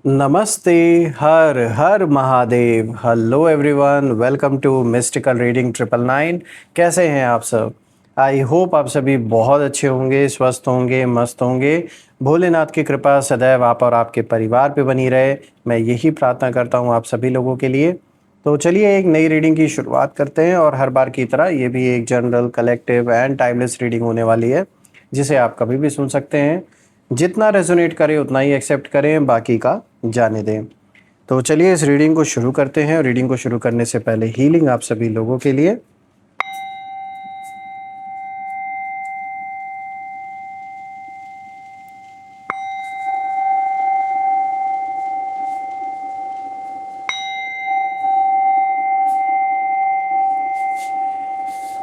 नमस्ते। हर हर Mahadev. Hello everyone, welcome to mystical reading 999। कैसे हैं आप सब? आई होप आप सभी बहुत अच्छे होंगे, स्वस्थ होंगे, मस्त होंगे। भोलेनाथ की कृपा सदैव आप और आपके परिवार पे बनी रहे, मैं यही प्रार्थना करता हूँ आप सभी लोगों के लिए। तो चलिए एक नई रीडिंग की शुरुआत करते हैं, और हर बार की तरह ये भी एक general, collective and timeless reading होने वाली है, जिसे आप कभी भी सुन सकते हैं। जितना रेजोनेट करे उतना ही एक्सेप्ट करें, बाकी का जाने दें। तो चलिए इस रीडिंग को शुरू करते हैं। रीडिंग को शुरू करने से पहले हीलिंग आप सभी लोगों के लिए।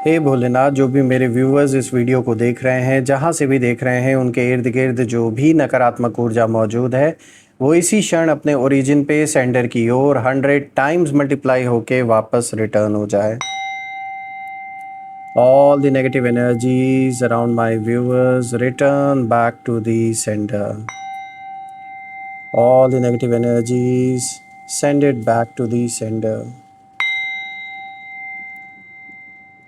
हे भोलेनाथ, जो भी मेरे व्यूअर्स इस वीडियो को देख रहे हैं, जहाँ से भी देख रहे हैं, उनके इर्द गिर्द जो भी नकारात्मक ऊर्जा मौजूद है, वो इसी क्षण अपने ओरिजिन पे सेंटर की ओर 100 टाइम्स मल्टीप्लाई होके वापस रिटर्न हो जाए। All the negative energies around my viewers return back to the sender. All the negative energies send it back to the sender.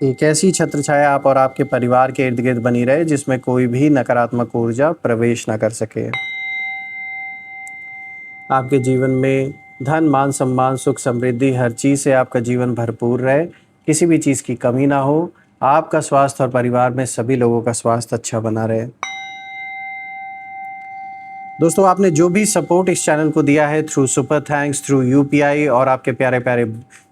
एक ऐसी छत्र छाया आप और आपके परिवार के इर्द गिर्द बनी रहे, जिसमें कोई भी नकारात्मक ऊर्जा प्रवेश ना कर सके। आपके जीवन में धन, मान, सम्मान, सुख, समृद्धि, हर चीज़ से आपका जीवन भरपूर रहे, किसी भी चीज़ की कमी ना हो। आपका स्वास्थ्य और परिवार में सभी लोगों का स्वास्थ्य अच्छा बना रहे। दोस्तों, आपने जो भी सपोर्ट इस चैनल को दिया है through super thanks, through UPI और आपके प्यारे प्यारे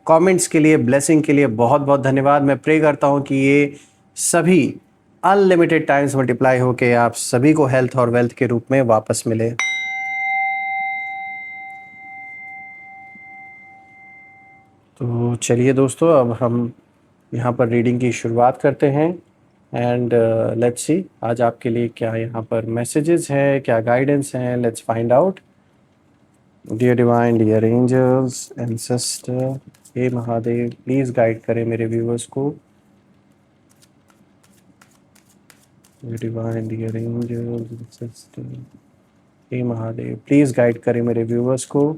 कमेंट्स के लिए, ब्लेसिंग के लिए बहुत बहुत धन्यवाद। मैं प्रे करता हूँ कि ये सभी अनलिमिटेड टाइम्स मल्टीप्लाई होके आप सभी को हेल्थ और वेल्थ के रूप में वापस मिले। तो चलिए दोस्तों, अब हम यहाँ पर रीडिंग की शुरुआत करते हैं। एंड लेट्स सी आज आपके लिए क्या यहाँ पर मैसेजेस हैं, क्या गाइडेंस हैं। Let's find out. Dear divine, dear angels, ancestor, हे महादेव, प्लीज़ गाइड करें मेरे व्यूअर्स को। Dear divine, dear angels, ancestor, हे महादेव, प्लीज़ गाइड करें मेरे व्यूअर्स को।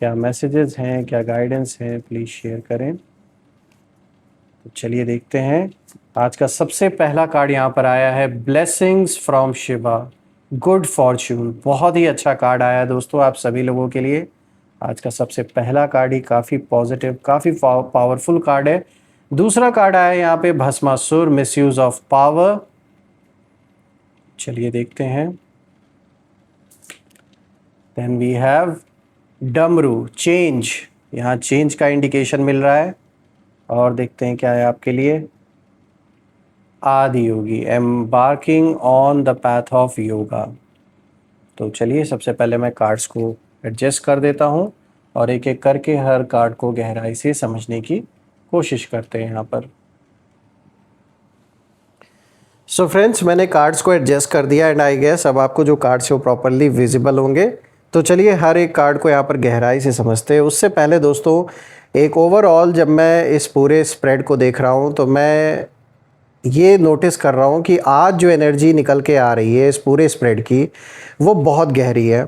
क्या मैसेजेस हैं, क्या गाइडेंस हैं, प्लीज़ शेयर करें। तो चलिए देखते हैं। आज का सबसे पहला कार्ड यहाँ पर आया है, blessings from Shiva, good Fortune. बहुत ही अच्छा कार्ड आया है दोस्तों आप सभी लोगों के लिए। आज का सबसे पहला कार्ड ही काफ़ी पॉजिटिव, काफ़ी पावरफुल कार्ड है। दूसरा कार्ड आया है यहाँ पे, भस्मासुर, मिसयूज ऑफ पावर। चलिए देखते हैं। देन वी हैव डमरू, चेंज। यहाँ चेंज का इंडिकेशन मिल रहा है। और देखते हैं क्या है आपके लिए। Adi Yogi, embarking on the path of yoga. तो चलिए सबसे पहले मैं कार्ड्स को एडजस्ट कर देता हूँ, और एक एक करके हर कार्ड को गहराई से समझने की कोशिश करते हैं यहाँ पर। सो फ्रेंड्स, मैंने कार्ड्स को एडजस्ट कर दिया, एंड आई गेस अब आपको जो कार्ड्स हैं वो प्रॉपरली विजिबल होंगे। तो चलिए हर एक कार्ड को यहाँ पर गहराई से समझते हैं। उससे पहले दोस्तों, एक ओवरऑल जब मैं इस पूरे स्प्रेड को देख रहा हूँ, तो मैं ये नोटिस कर रहा हूँ कि आज जो एनर्जी निकल के आ रही है इस पूरे स्प्रेड की, वो बहुत गहरी है।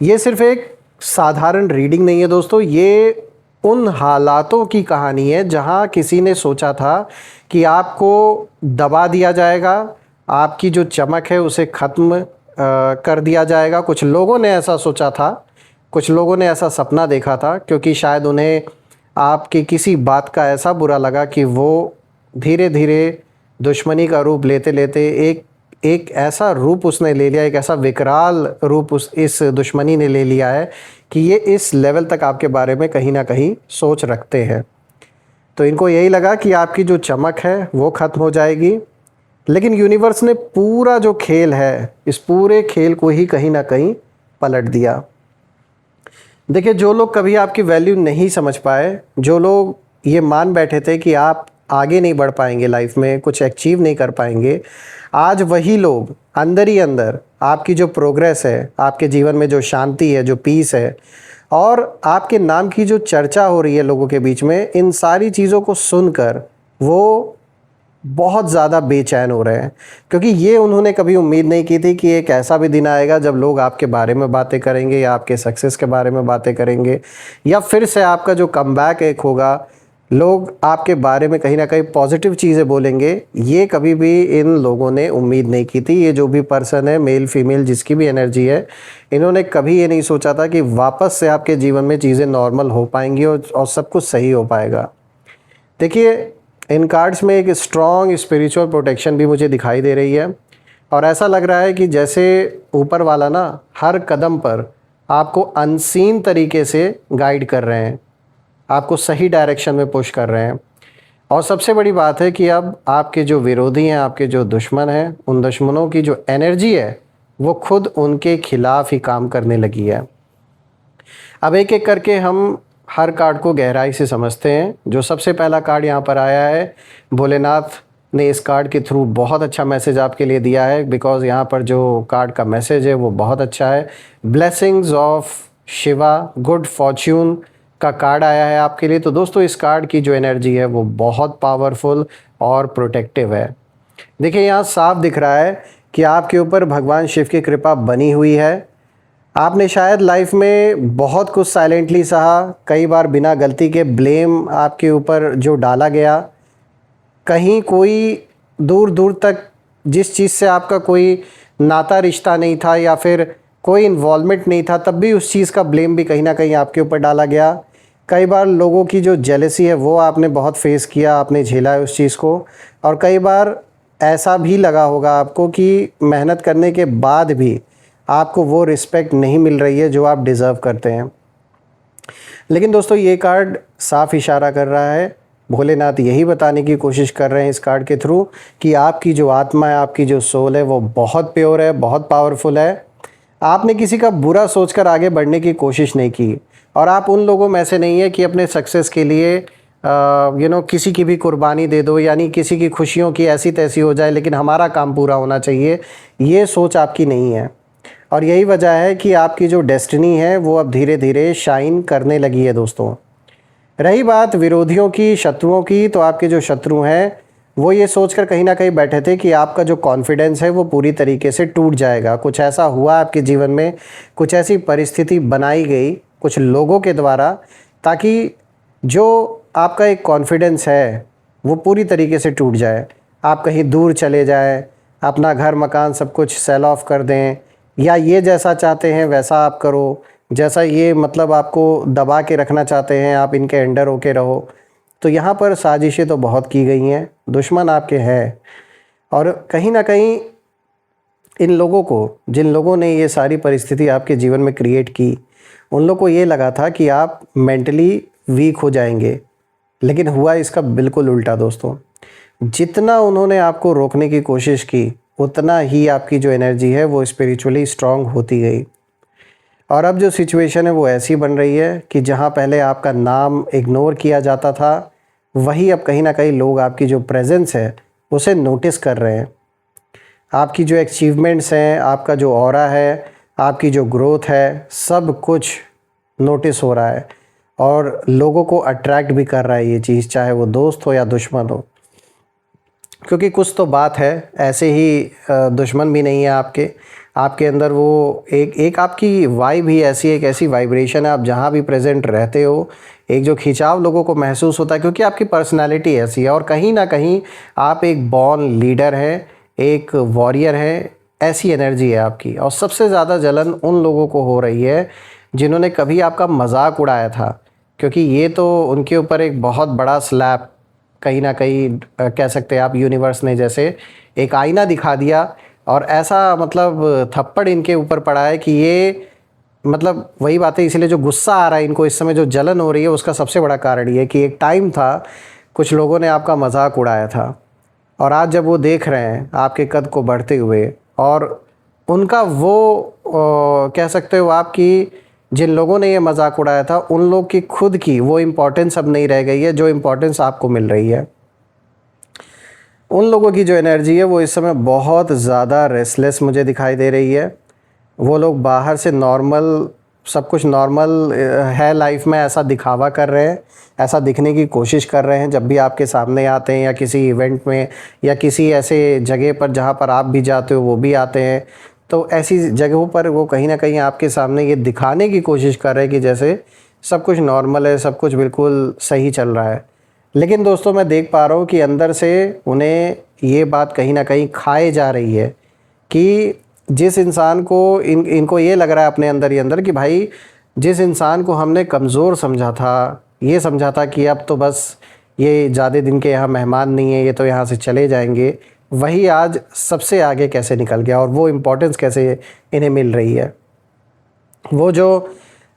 ये सिर्फ एक साधारण रीडिंग नहीं है दोस्तों, ये उन हालातों की कहानी है जहाँ किसी ने सोचा था कि आपको दबा दिया जाएगा, आपकी जो चमक है उसे ख़त्म कर दिया जाएगा। कुछ लोगों ने ऐसा सोचा था, कुछ लोगों ने ऐसा सपना देखा था, क्योंकि शायद उन्हें आपकी किसी बात का ऐसा बुरा लगा कि वो धीरे धीरे दुश्मनी का रूप लेते लेते एक ऐसा रूप उसने ले लिया, एक ऐसा विकराल रूप इस दुश्मनी ने ले लिया है कि ये इस लेवल तक आपके बारे में कहीं ना कहीं सोच रखते हैं। तो इनको यही लगा कि आपकी जो चमक है वो ख़त्म हो जाएगी। लेकिन यूनिवर्स ने पूरा जो खेल है, इस पूरे खेल को ही कहीं ना कहीं पलट दिया। देखिए, जो लोग कभी आपकी वैल्यू नहीं समझ पाए, जो लोग ये मान बैठे थे कि आप आगे नहीं बढ़ पाएंगे लाइफ में, कुछ अचीव नहीं कर पाएंगे, आज वही लोग अंदर ही अंदर आपकी जो प्रोग्रेस है, आपके जीवन में जो शांति है, जो पीस है, और आपके नाम की जो चर्चा हो रही है लोगों के बीच में, इन सारी चीज़ों को सुनकर वो बहुत ज़्यादा बेचैन हो रहे हैं, क्योंकि ये उन्होंने कभी उम्मीद नहीं की थी कि एक ऐसा भी दिन आएगा जब लोग आपके बारे में बातें करेंगे या आपके सक्सेस के बारे में बातें करेंगे, या फिर से आपका जो कमबैक एक होगा, लोग आपके बारे में कहीं ना कहीं पॉजिटिव चीज़ें बोलेंगे। ये कभी भी इन लोगों ने उम्मीद नहीं की थी। ये जो भी पर्सन है, मेल फीमेल जिसकी भी एनर्जी है, इन्होंने कभी ये नहीं सोचा था कि वापस से आपके जीवन में चीज़ें नॉर्मल हो पाएंगी और सब कुछ सही हो पाएगा। देखिए, इन कार्ड्स में एक स्ट्रॉन्ग स्पिरिचुअल प्रोटेक्शन भी मुझे दिखाई दे रही है, और ऐसा लग रहा है कि जैसे ऊपर वाला ना हर कदम पर आपको अनसीन तरीके से गाइड कर रहे हैं, आपको सही डायरेक्शन में पुश कर रहे हैं। और सबसे बड़ी बात है कि अब आपके जो विरोधी हैं, आपके जो दुश्मन हैं, उन दुश्मनों की जो एनर्जी है वो खुद उनके खिलाफ ही काम करने लगी है। अब एक एक करके हम हर कार्ड को गहराई से समझते हैं। जो सबसे पहला कार्ड यहाँ पर आया है, भोलेनाथ ने इस कार्ड के थ्रू बहुत अच्छा मैसेज आपके लिए दिया है, बिकॉज़ यहाँ पर जो कार्ड का मैसेज है वो बहुत अच्छा है। Blessings of Shiva, good Fortune का कार्ड आया है आपके लिए। तो दोस्तों, इस कार्ड की जो एनर्जी है वो बहुत पावरफुल और प्रोटेक्टिव है। देखिए, यहाँ साफ दिख रहा है कि आपके ऊपर भगवान शिव की कृपा बनी हुई है। आपने शायद लाइफ में बहुत कुछ साइलेंटली सहा, कई बार बिना गलती के ब्लेम आपके ऊपर जो डाला गया, कहीं कोई दूर दूर तक जिस चीज़ से आपका कोई नाता रिश्ता नहीं था या फिर कोई इन्वॉल्वमेंट नहीं था, तब भी उस चीज़ का ब्लेम भी कहीं ना कहीं आपके ऊपर डाला गया। कई बार लोगों की जो जेलसी है वो आपने बहुत फेस किया, आपने झेला है उस चीज़ को। और कई बार ऐसा भी लगा होगा आपको कि मेहनत करने के बाद भी आपको वो रिस्पेक्ट नहीं मिल रही है जो आप डिज़र्व करते हैं। लेकिन दोस्तों, ये कार्ड साफ इशारा कर रहा है, भोलेनाथ यही बताने की कोशिश कर रहे हैं इस कार्ड के थ्रू कि आपकी जो आत्मा है, आपकी जो सोल है वो बहुत प्योर है, बहुत पावरफुल है। आपने किसी का बुरा सोचकर आगे बढ़ने की कोशिश नहीं की, और आप उन लोगों में से नहीं है कि अपने सक्सेस के लिए किसी की भी कुर्बानी दे दो, यानी किसी की खुशियों की ऐसी तैसी हो जाए लेकिन हमारा काम पूरा होना चाहिए। ये सोच आपकी नहीं है, और यही वजह है कि आपकी जो डेस्टिनी है वो अब धीरे धीरे शाइन करने लगी है दोस्तों। रही बात विरोधियों की, शत्रुओं की, तो आपके जो शत्रु हैं वो ये सोचकर कहीं ना कहीं बैठे थे कि आपका जो कॉन्फिडेंस है वो पूरी तरीके से टूट जाएगा। कुछ ऐसा हुआ आपके जीवन में, कुछ ऐसी परिस्थिति बनाई गई कुछ लोगों के द्वारा, ताकि जो आपका एक कॉन्फिडेंस है वो पूरी तरीके से टूट जाए। आप कहीं दूर चले जाएं, अपना घर मकान सब कुछ सेल ऑफ कर दें, या ये जैसा चाहते हैं वैसा आप करो, जैसा ये मतलब आपको दबा के रखना चाहते हैं आप इनके अंडर होके रहो। तो यहाँ पर साजिशें तो बहुत की गई हैं, दुश्मन आपके हैं, और कहीं ना कहीं इन लोगों को, जिन लोगों ने ये सारी परिस्थिति आपके जीवन में क्रिएट की, उन लोगों को ये लगा था कि आप मेंटली वीक हो जाएंगे, लेकिन हुआ इसका बिल्कुल उल्टा दोस्तों। जितना उन्होंने आपको रोकने की कोशिश की, उतना ही आपकी जो एनर्जी है वो स्पिरिचुअली स्ट्रांग होती गई। और अब जो सिचुएशन है वो ऐसी बन रही है कि जहाँ पहले आपका नाम इग्नोर किया जाता था, वही अब कहीं ना कहीं लोग आपकी जो प्रेजेंस है उसे नोटिस कर रहे हैं। आपकी जो अचीवमेंट्स हैं, आपका जो ऑरा है, आपकी जो ग्रोथ है, सब कुछ नोटिस हो रहा है, और लोगों को अट्रैक्ट भी कर रहा है ये चीज़, चाहे वो दोस्त हो या दुश्मन हो। क्योंकि कुछ तो बात है, ऐसे ही दुश्मन भी नहीं है आपके अंदर। वो एक आपकी वाइब ही ऐसी है, एक ऐसी वाइब्रेशन है, आप जहाँ भी प्रेजेंट रहते हो एक जो खिंचाव लोगों को महसूस होता है, क्योंकि आपकी पर्सनालिटी ऐसी है, और कहीं ना कहीं आप एक बॉर्न लीडर हैं, एक वॉरियर हैं, ऐसी एनर्जी है आपकी। और सबसे ज़्यादा जलन उन लोगों को हो रही है जिन्होंने कभी आपका मजाक उड़ाया था, क्योंकि ये तो उनके ऊपर एक बहुत बड़ा स्लैप, कहीं ना कहीं कह सकते हैं आप, यूनिवर्स ने जैसे एक आईना दिखा दिया, और ऐसा मतलब थप्पड़ इनके ऊपर पड़ा है कि ये मतलब वही बात है। इसीलिए जो गुस्सा आ रहा है इनको इस समय, जो जलन हो रही है, उसका सबसे बड़ा कारण ये है कि एक टाइम था कुछ लोगों ने आपका मजाक उड़ाया था, और आज जब वो देख रहे हैं आपके कद को बढ़ते हुए, और उनका वो कह सकते हो आपकी, जिन लोगों ने ये मजाक उड़ाया था उन लोग की खुद की वो इम्पोर्टेंस अब नहीं रह गई है जो इम्पोर्टेंस आपको मिल रही है। उन लोगों की जो एनर्जी है वो इस समय बहुत ज़्यादा रेस्टलेस मुझे दिखाई दे रही है। वो लोग बाहर से नॉर्मल सब कुछ नॉर्मल है लाइफ में, ऐसा दिखावा कर रहे हैं, ऐसा दिखने की कोशिश कर रहे हैं जब भी आपके सामने आते हैं, या किसी इवेंट में या किसी ऐसे जगह पर जहाँ पर आप भी जाते हो वो भी आते हैं, तो ऐसी जगहों पर वो कहीं ना कहीं आपके सामने ये दिखाने की कोशिश कर रहे हैं कि जैसे सब कुछ नॉर्मल है, सब कुछ बिल्कुल सही चल रहा है। लेकिन दोस्तों मैं देख पा रहा हूँ कि अंदर से उन्हें ये बात कहीं ना कहीं खाए जा रही है कि जिस इंसान को इनको ये लग रहा है अपने अंदर ही अंदर कि भाई जिस इंसान को हमने कमज़ोर समझा था, ये समझा था कि अब तो बस ये ज़्यादा दिन के यहाँ मेहमान नहीं है, ये तो यहाँ से चले जाएंगे, वही आज सबसे आगे कैसे निकल गया और वो इम्पोर्टेंस कैसे इन्हें मिल रही है। वो जो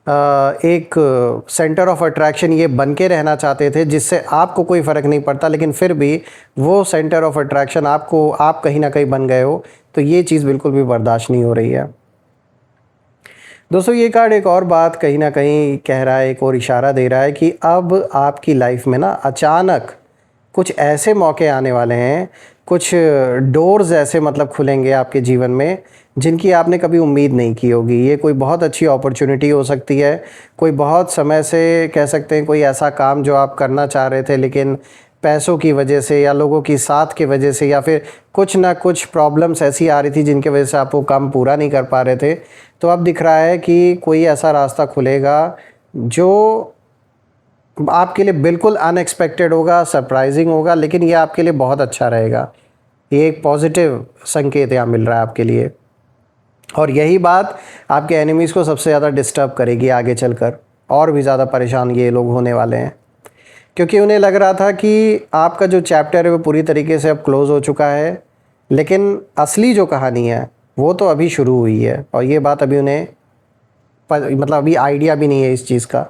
एक सेंटर ऑफ अट्रैक्शन ये बन के रहना चाहते थे जिससे आपको कोई फ़र्क नहीं पड़ता, लेकिन फिर भी वो सेंटर ऑफ अट्रैक्शन आप कहीं ना कहीं बन गए हो, तो ये चीज़ बिल्कुल भी बर्दाश्त नहीं हो रही है। दोस्तों ये कार्ड एक और बात कहीं ना कहीं कह रहा है, एक और इशारा दे रहा है कि अब आपकी लाइफ में ना अचानक कुछ ऐसे मौके आने वाले हैं, कुछ डोर्स ऐसे मतलब खुलेंगे आपके जीवन में जिनकी आपने कभी उम्मीद नहीं की होगी। ये कोई बहुत अच्छी अपॉर्चुनिटी हो सकती है, कोई बहुत समय से कह सकते हैं कोई ऐसा काम जो आप करना चाह रहे थे लेकिन पैसों की वजह से या लोगों की साथ की वजह से या फिर कुछ ना कुछ प्रॉब्लम्स ऐसी आ रही थी जिनकी वजह से आप वो काम पूरा नहीं कर पा रहे थे। तो अब दिख रहा है कि कोई ऐसा रास्ता खुलेगा जो आपके लिए बिल्कुल अनएक्सपेक्टेड होगा, सरप्राइजिंग होगा, लेकिन ये आपके लिए बहुत अच्छा रहेगा। ये एक पॉजिटिव संकेत यहाँ मिल रहा है आपके लिए, और यही बात आपके एनिमीज़ को सबसे ज़्यादा डिस्टर्ब करेगी आगे चलकर, और भी ज़्यादा परेशान ये लोग होने वाले हैं, क्योंकि उन्हें लग रहा था कि आपका जो चैप्टर है वो पूरी तरीके से अब क्लोज़ हो चुका है, लेकिन असली जो कहानी है वो तो अभी शुरू हुई है, और ये बात अभी उन्हें मतलब अभी आइडिया भी नहीं है इस चीज़ का।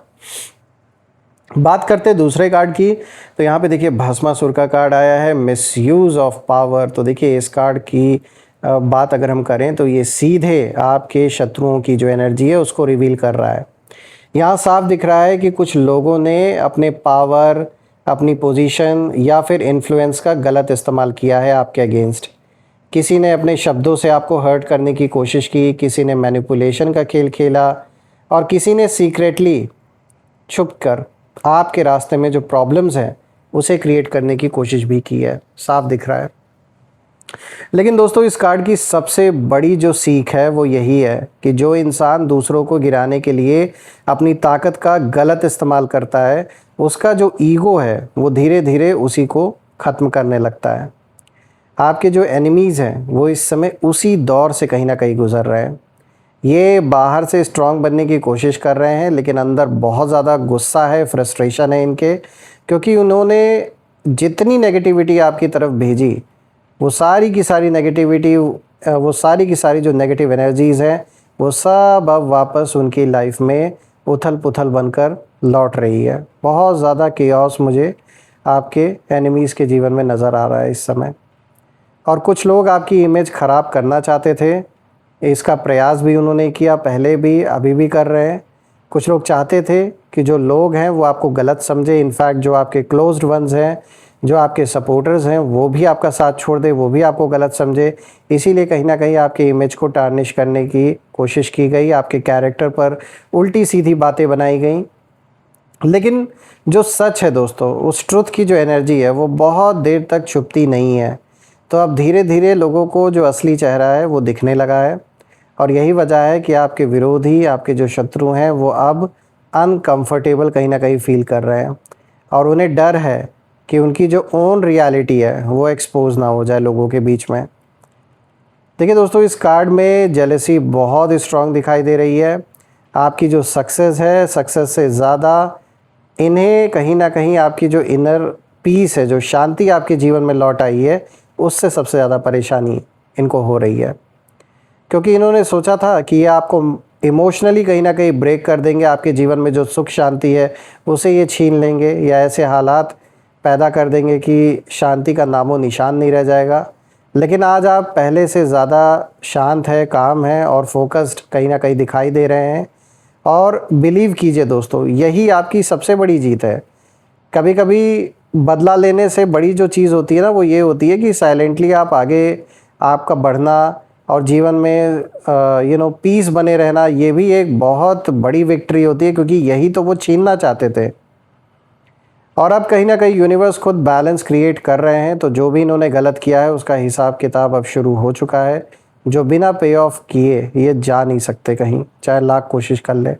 बात करते हैं दूसरे कार्ड की, तो यहाँ पे देखिए भस्मासुर का कार्ड आया है, मिसयूज़ ऑफ पावर। तो देखिए इस कार्ड की बात अगर हम करें तो ये सीधे आपके शत्रुओं की जो एनर्जी है उसको रिवील कर रहा है। यहाँ साफ दिख रहा है कि कुछ लोगों ने अपने पावर, अपनी पोजीशन या फिर इन्फ्लुएंस का गलत इस्तेमाल किया है आपके अगेंस्ट। किसी ने अपने शब्दों से आपको हर्ट करने की कोशिश की, किसी ने मैनिपुलेशन का खेल खेला, और किसी ने सीक्रेटली छुप कर आपके रास्ते में जो प्रॉब्लम्स हैं उसे क्रिएट करने की कोशिश भी की है, साफ दिख रहा है। लेकिन दोस्तों इस कार्ड की सबसे बड़ी जो सीख है वो यही है कि जो इंसान दूसरों को गिराने के लिए अपनी ताकत का गलत इस्तेमाल करता है, उसका जो ईगो है वो धीरे धीरे उसी को ख़त्म करने लगता है। आपके जो एनिमीज़ हैं वो इस समय उसी दौर से कहीं ना कहीं गुज़र रहे हैं। ये बाहर से स्ट्रांग बनने की कोशिश कर रहे हैं, लेकिन अंदर बहुत ज़्यादा गुस्सा है, फ्रस्ट्रेशन है इनके, क्योंकि उन्होंने जितनी नेगेटिविटी आपकी तरफ भेजी वो सारी की सारी नेगेटिविटी, वो सारी की सारी जो नेगेटिव एनर्जीज़ हैं वो सब अब वापस उनकी लाइफ में उथल पुथल बनकर लौट रही है। बहुत ज़्यादा केओस मुझे आपके एनिमीज़ के जीवन में नज़र आ रहा है इस समय, और कुछ लोग आपकी इमेज ख़राब करना चाहते थे, इसका प्रयास भी उन्होंने किया, पहले भी अभी भी कर रहे हैं। कुछ लोग चाहते थे कि जो लोग हैं वो आपको गलत समझे, इनफैक्ट जो आपके क्लोज्ड वंस हैं, जो आपके सपोर्टर्स हैं, वो भी आपका साथ छोड़ दे, वो भी आपको गलत समझे। इसीलिए कहीं ना कहीं आपकी इमेज को टार्निश करने की कोशिश की गई, आपके कैरेक्टर पर उल्टी सीधी बातें बनाई गई। लेकिन जो सच है दोस्तों, उस ट्रुथ की जो एनर्जी है वो बहुत देर तक छुपती नहीं है। तो अब धीरे धीरे लोगों को जो असली चेहरा है वो दिखने लगा है, और यही वजह है कि आपके विरोधी, आपके जो शत्रु हैं वो अब अनकंफर्टेबल कहीं ना कहीं फील कर रहे हैं, और उन्हें डर है कि उनकी जो ओन रियलिटी है वो एक्सपोज ना हो जाए लोगों के बीच में। देखिए दोस्तों इस कार्ड में जेलसी बहुत स्ट्रांग दिखाई दे रही है। आपकी जो सक्सेस है, सक्सेस से ज़्यादा इन्हें कहीं ना कहीं आपकी जो इनर पीस है, जो शांति आपके जीवन में लौट आई है, उससे सबसे ज़्यादा परेशानी इनको हो रही है, क्योंकि इन्होंने सोचा था कि ये आपको इमोशनली कहीं ना कहीं ब्रेक कर देंगे, आपके जीवन में जो सुख शांति है उसे ये छीन लेंगे, या ऐसे हालात पैदा कर देंगे कि शांति का नामो निशान नहीं रह जाएगा। लेकिन आज आप पहले से ज़्यादा शांत है, काम है और फोकस्ड कहीं ना कहीं दिखाई दे रहे हैं। और बिलीव कीजिए दोस्तों, यही आपकी सबसे बड़ी जीत है। कभी कभी बदला लेने से बड़ी जो चीज़ होती है ना वो ये होती है कि साइलेंटली आप आगे आपका बढ़ना और जीवन में पीस बने रहना, ये भी एक बहुत बड़ी विक्ट्री होती है, क्योंकि यही तो वो छीनना चाहते थे। और अब कहीं ना कहीं यूनिवर्स खुद बैलेंस क्रिएट कर रहे हैं, तो जो भी इन्होंने गलत किया है उसका हिसाब किताब अब शुरू हो चुका है। जो बिना पे ऑफ किए ये जा नहीं सकते कहीं, चाहे लाख कोशिश कर ले।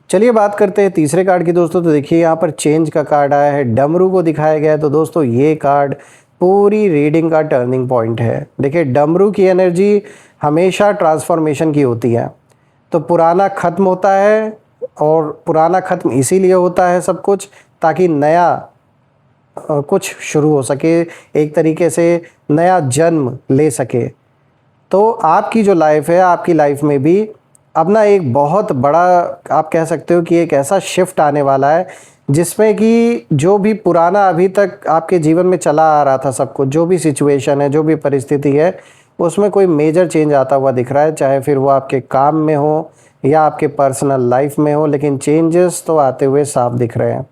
चलिए बात करते हैं तीसरे कार्ड की दोस्तों। तो देखिए यहाँ पर चेंज का कार्ड आया है, डमरू को दिखाया गया है। तो दोस्तों ये कार्ड पूरी रीडिंग का टर्निंग पॉइंट है। देखिए डमरू की एनर्जी हमेशा ट्रांसफॉर्मेशन की होती है। तो पुराना ख़त्म होता है, और पुराना ख़त्म इसीलिए होता है सब कुछ, ताकि नया कुछ शुरू हो सके, एक तरीके से नया जन्म ले सके। तो आपकी जो लाइफ है, आपकी लाइफ में भी अब ना एक बहुत बड़ा, आप कह सकते हो कि एक ऐसा शिफ्ट आने वाला है, जिसमें कि जो भी पुराना अभी तक आपके जीवन में चला आ रहा था सब कुछ, जो भी सिचुएशन है, जो भी परिस्थिति है, उसमें कोई मेजर चेंज आता हुआ दिख रहा है। चाहे फिर वो आपके काम में हो या आपके पर्सनल लाइफ में हो, लेकिन चेंजेस तो आते हुए साफ दिख रहे हैं।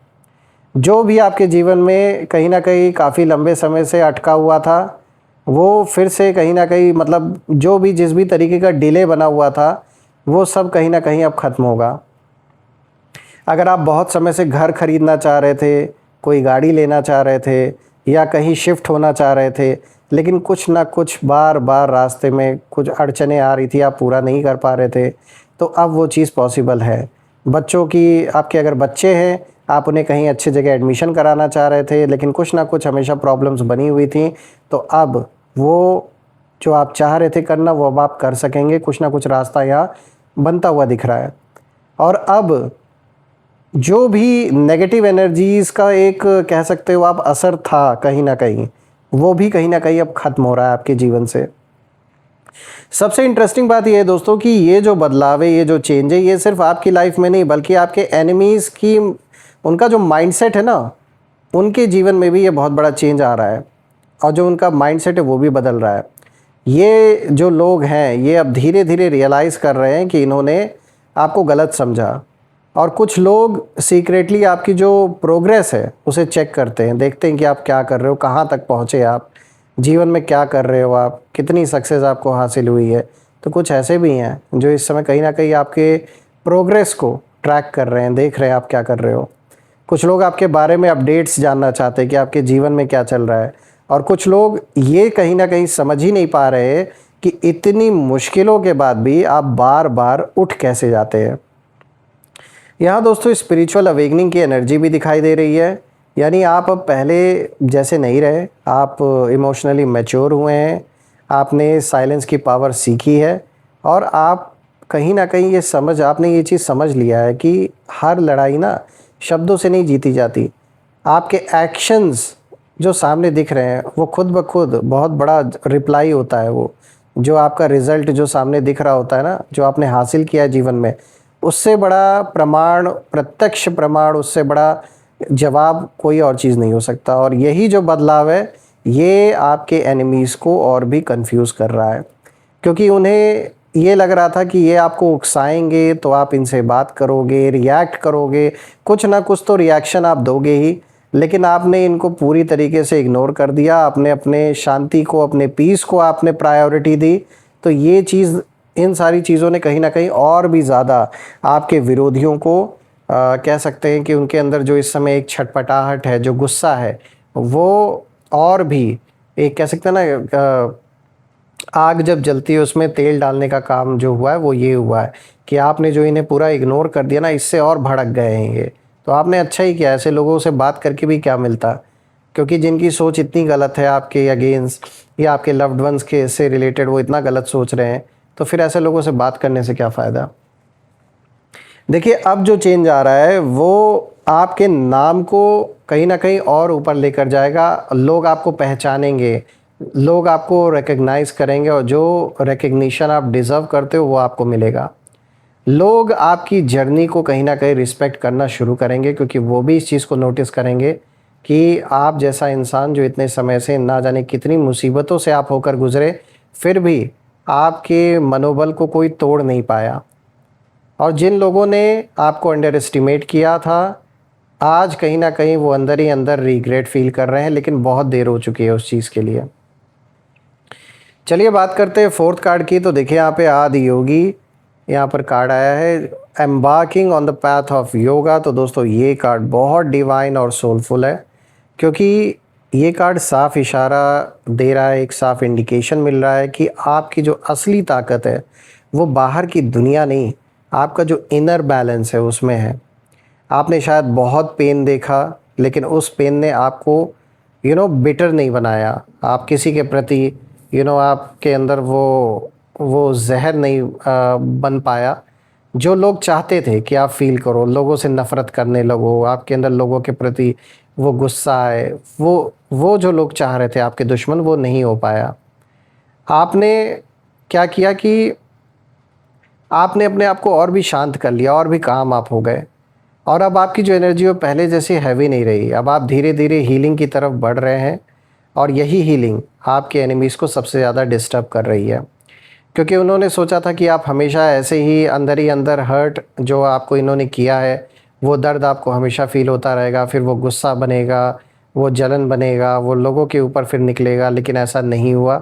जो भी आपके जीवन में कहीं ना कहीं काफ़ी लंबे समय से अटका हुआ था, वो फिर से कहीं ना कहीं, मतलब जो भी जिस भी तरीके का डिले बना हुआ था, वो सब कहीं ना कहीं अब ख़त्म होगा। अगर आप बहुत समय से घर खरीदना चाह रहे थे, कोई गाड़ी लेना चाह रहे थे, या कहीं शिफ्ट होना चाह रहे थे, लेकिन कुछ ना कुछ बार बार रास्ते में कुछ अड़चने आ रही थी, आप पूरा नहीं कर पा रहे थे, तो अब वो चीज़ पॉसिबल है। बच्चों की, आपके अगर बच्चे हैं, आप उन्हें कहीं अच्छी जगह एडमिशन कराना चाह रहे थे, लेकिन कुछ ना कुछ हमेशा प्रॉब्लम्स बनी हुई थी, तो अब वो जो आप चाह रहे थे करना, वो अब आप कर सकेंगे। कुछ ना कुछ रास्ता यहाँ बनता हुआ दिख रहा है। और अब जो भी नेगेटिव एनर्जीज़ का एक, कह सकते हो आप, असर था कहीं ना कहीं, वो भी कहीं ना कहीं अब ख़त्म हो रहा है आपके जीवन से। सबसे इंटरेस्टिंग बात ये है दोस्तों कि ये जो बदलाव है, ये जो चेंज है, ये सिर्फ आपकी लाइफ में नहीं, बल्कि आपके एनिमीज़ की, उनका जो माइंडसेट है ना, उनके जीवन में भी ये बहुत बड़ा चेंज आ रहा है। और जो उनका माइंडसेट है वो भी बदल रहा है। ये जो लोग हैं, ये अब धीरे धीरे रियलाइज़ कर रहे हैं कि इन्होंने आपको गलत समझा। और कुछ लोग सीक्रेटली आपकी जो प्रोग्रेस है उसे चेक करते हैं, देखते हैं कि आप क्या कर रहे हो, कहाँ तक पहुँचे आप जीवन में, क्या कर रहे हो आप, कितनी सक्सेस आपको हासिल हुई है। तो कुछ ऐसे भी हैं जो इस समय कहीं ना कहीं आपके प्रोग्रेस को ट्रैक कर रहे हैं, देख रहे हैं आप क्या कर रहे हो। कुछ लोग आपके बारे में अपडेट्स जानना चाहते हैं कि आपके जीवन में क्या चल रहा है। और कुछ लोग ये कहीं ना कहीं समझ ही नहीं पा रहे कि इतनी मुश्किलों के बाद भी आप बार बार उठ कैसे जाते हैं। यहाँ दोस्तों स्पिरिचुअल अवेकनिंग की एनर्जी भी दिखाई दे रही है। यानी आप अब पहले जैसे नहीं रहे, आप इमोशनली मैच्योर हुए हैं, आपने साइलेंस की पावर सीखी है, और आप कहीं ना कहीं आपने ये चीज़ समझ लिया है कि हर लड़ाई ना शब्दों से नहीं जीती जाती। आपके एक्शंस जो सामने दिख रहे हैं, वो खुद ब खुद बहुत बड़ा रिप्लाई होता है। वो जो आपका रिज़ल्ट जो सामने दिख रहा होता है ना, जो आपने हासिल किया है जीवन में, उससे बड़ा प्रमाण, प्रत्यक्ष प्रमाण, उससे बड़ा जवाब कोई और चीज़ नहीं हो सकता। और यही जो बदलाव है, ये आपके एनिमीज़ को और भी कंफ्यूज कर रहा है, क्योंकि उन्हें ये लग रहा था कि ये आपको उकसाएंगे तो आप इनसे बात करोगे, रिएक्ट करोगे, कुछ ना कुछ तो रिएक्शन आप दोगे ही। लेकिन आपने इनको पूरी तरीके से इग्नोर कर दिया, आपने अपने शांति को, अपने पीस को आपने प्रायोरिटी दी। तो ये चीज़, इन सारी चीज़ों ने कहीं ना कहीं और भी ज़्यादा आपके विरोधियों को कह सकते हैं कि उनके अंदर जो इस समय एक छटपटाहट है, जो गुस्सा है, वो और भी एक, कह सकते हैं ना, आग जब जलती है उसमें तेल डालने का काम जो हुआ है, वो ये हुआ है कि आपने जो इन्हें पूरा इग्नोर कर दिया ना, इससे और भड़क गए हैं ये। तो आपने अच्छा ही किया, ऐसे लोगों से बात करके भी क्या मिलता, क्योंकि जिनकी सोच इतनी गलत है आपके अगेंस्ट, या आपके लव्ड वंस के से रिलेटेड वो इतना गलत सोच रहे हैं, तो फिर ऐसे लोगों से बात करने से क्या फ़ायदा। देखिए अब जो चेंज आ रहा है, वो आपके नाम को कहीं ना कहीं और ऊपर लेकर जाएगा। लोग आपको पहचानेंगे, लोग आपको रिकग्नाइज़ करेंगे, और जो रिकग्निशन आप डिज़र्व करते हो वो आपको मिलेगा। लोग आपकी जर्नी को कहीं ना कहीं रिस्पेक्ट करना शुरू करेंगे, क्योंकि वो भी इस चीज़ को नोटिस करेंगे कि आप जैसा इंसान जो इतने समय से ना जाने कितनी मुसीबतों से आप होकर गुज़रे, फिर भी आपके मनोबल को कोई तोड़ नहीं पाया। और जिन लोगों ने आपको अंडर एस्टिमेट किया था, आज कहीं ना कहीं वो अंदर ही अंदर रिग्रेट फील कर रहे हैं, लेकिन बहुत देर हो चुकी है उस चीज़ के लिए। चलिए बात करते हैं फोर्थ कार्ड की। तो देखिए यहाँ पे आदि योगी यहाँ पर कार्ड आया है, embarking on the path of yoga. तो दोस्तों ये कार्ड बहुत डिवाइन और सोलफुल है, क्योंकि ये कार्ड साफ इशारा दे रहा है, एक साफ इंडिकेशन मिल रहा है कि आपकी जो असली ताकत है वो बाहर की दुनिया नहीं, आपका जो इनर बैलेंस है उसमें है। आपने शायद बहुत पेन देखा, लेकिन उस पेन ने आपको बिटर नहीं बनाया। आप किसी के प्रति आपके अंदर वो जहर नहीं बन पाया जो लोग चाहते थे कि आप फील करो। लोगों से नफ़रत करने लगो, आपके अंदर लोगों के प्रति वो गुस्सा है, वो जो लोग चाह रहे थे आपके दुश्मन, वो नहीं हो पाया। आपने क्या किया कि आपने अपने आप को और भी शांत कर लिया, और भी काम आप हो गए, और अब आपकी जो एनर्जी है पहले जैसी हैवी नहीं रही। अब आप धीरे धीरे हीलिंग की तरफ बढ़ रहे हैं, और यही हीलिंग आपके एनिमीज़ को सबसे ज़्यादा डिस्टर्ब कर रही है, क्योंकि उन्होंने सोचा था कि आप हमेशा ऐसे ही अंदर हर्ट जो आपको इन्होंने किया है, वो दर्द आपको हमेशा फ़ील होता रहेगा। फिर वो गुस्सा बनेगा, वो जलन बनेगा, वो लोगों के ऊपर फिर निकलेगा, लेकिन ऐसा नहीं हुआ।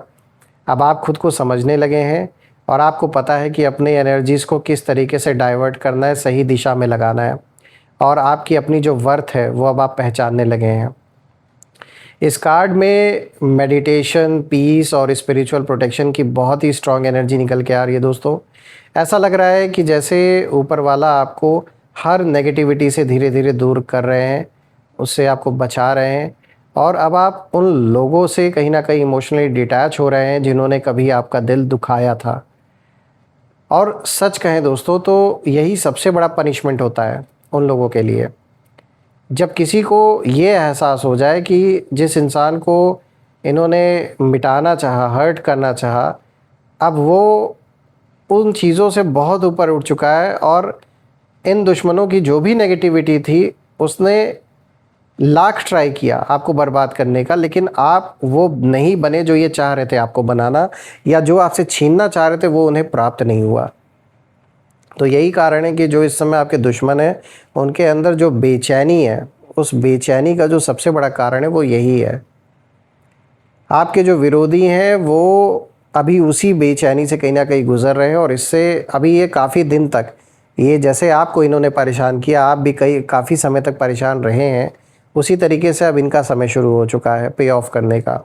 अब आप खुद को समझने लगे हैं, और आपको पता है कि अपने एनर्जीज़ को किस तरीके से डाइवर्ट करना है, सही दिशा में लगाना है, और आपकी अपनी जो वर्थ है वो अब आप पहचानने लगे हैं। इस कार्ड में मेडिटेशन, पीस और स्पिरिचुअल प्रोटेक्शन की बहुत ही स्ट्रॉन्ग एनर्जी निकल के आ रही है दोस्तों। ऐसा लग रहा है कि जैसे ऊपर वाला आपको हर नेगेटिविटी से धीरे धीरे दूर कर रहे हैं, उससे आपको बचा रहे हैं, और अब आप उन लोगों से कहीं ना कहीं इमोशनली डिटैच हो रहे हैं जिन्होंने कभी आपका दिल दुखाया था। और सच कहें दोस्तों तो यही सबसे बड़ा पनिशमेंट होता है उन लोगों के लिए, जब किसी को ये एहसास हो जाए कि जिस इंसान को इन्होंने मिटाना चाहा, हर्ट करना चाहा, अब वो उन चीज़ों से बहुत ऊपर उठ चुका है, और इन दुश्मनों की जो भी नेगेटिविटी थी उसने लाख ट्राई किया आपको बर्बाद करने का, लेकिन आप वो नहीं बने जो ये चाह रहे थे आपको बनाना, या जो आपसे छीनना चाह रहे थे वो उन्हें प्राप्त नहीं हुआ। तो यही कारण है कि जो इस समय आपके दुश्मन हैं उनके अंदर जो बेचैनी है, उस बेचैनी का जो सबसे बड़ा कारण है वो यही है। आपके जो विरोधी हैं वो अभी उसी बेचैनी से कहीं ना कहीं गुजर रहे हैं, और इससे अभी ये काफ़ी दिन तक, ये जैसे आपको इन्होंने परेशान किया, आप भी काफ़ी समय तक परेशान रहे हैं, उसी तरीके से अब इनका समय शुरू हो चुका है पे ऑफ करने का।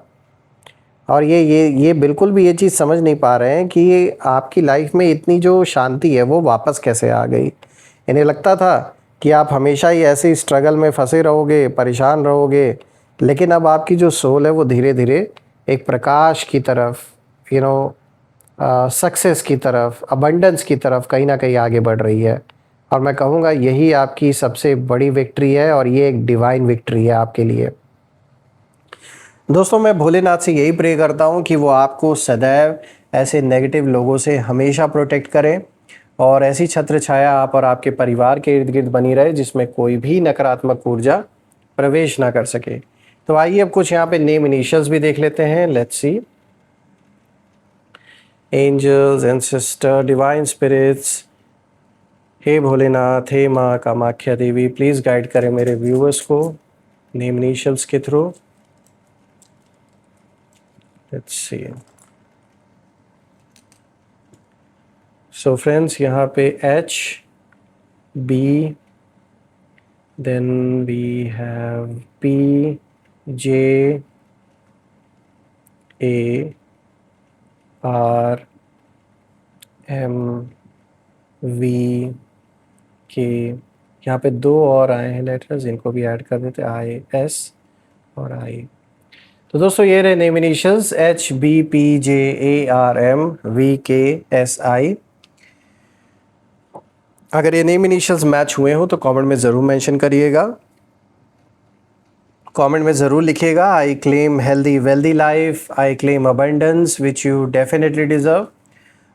और ये बिल्कुल भी ये चीज़ समझ नहीं पा रहे हैं कि ये आपकी लाइफ में इतनी जो शांति है वो वापस कैसे आ गई। इन्हें लगता था कि आप हमेशा ही ऐसे स्ट्रगल में फंसे रहोगे, परेशान रहोगे, लेकिन अब आपकी जो सोल है वो धीरे धीरे एक प्रकाश की तरफ, सक्सेस की तरफ, अबंडेंस की तरफ कहीं ना कहीं आगे बढ़ रही है। और मैं कहूँगा यही आपकी सबसे बड़ी विक्ट्री है, और ये एक डिवाइन विक्ट्री है आपके लिए। दोस्तों मैं भोलेनाथ से यही प्रे करता हूँ कि वो आपको सदैव ऐसे नेगेटिव लोगों से हमेशा प्रोटेक्ट करें, और ऐसी छत्र छाया आप और आपके परिवार के इर्द गिर्द बनी रहे जिसमें कोई भी नकारात्मक ऊर्जा प्रवेश ना कर सके। तो आइए अब कुछ यहाँ पे नेम इनिशियल्स भी देख लेते हैं। Let's see. Angels, ancestor, divine spirits, हे भोलेनाथ, हे माँ कामाख्या देवी, प्लीज़ गाइड करें मेरे व्यूअर्स को नेम इनिशियल्स के through. Let's see. So friends, यहाँ पे H, B, then we have P, J, A, R, M, V, K। यहाँ पे दो और आए हैं लेटर्स, इनको भी ऐड कर देते, I, S और I। तो दोस्तों ये रहे name initials H, B, P, J, A, R, M, V, K, S, I। अगर ये नेम इनिशियल्स मैच हुए हो तो कमेंट में ज़रूर मेंशन करिएगा। कमेंट में ज़रूर लिखिएगा, I claim healthy wealthy life, I claim abundance which you definitely deserve.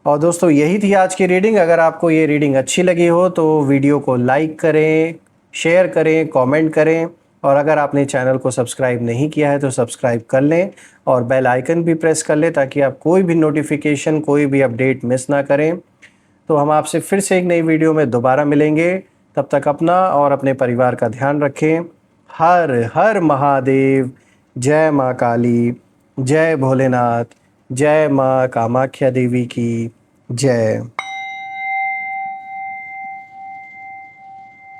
और दोस्तों यही थी आज की रीडिंग। अगर आपको ये रीडिंग अच्छी लगी हो तो वीडियो को लाइक करें, शेयर करें, कमेंट करें, और अगर आपने चैनल को सब्सक्राइब नहीं किया है तो सब्सक्राइब कर लें, और बेल आइकन भी प्रेस कर लें ताकि आप कोई भी नोटिफिकेशन, कोई भी अपडेट मिस ना करें। तो हम आपसे फिर से एक नई वीडियो में दोबारा मिलेंगे। तब तक अपना और अपने परिवार का ध्यान रखें। हर हर महादेव, जय माँ काली, जय भोलेनाथ, जय माँ कामाख्या देवी की जय।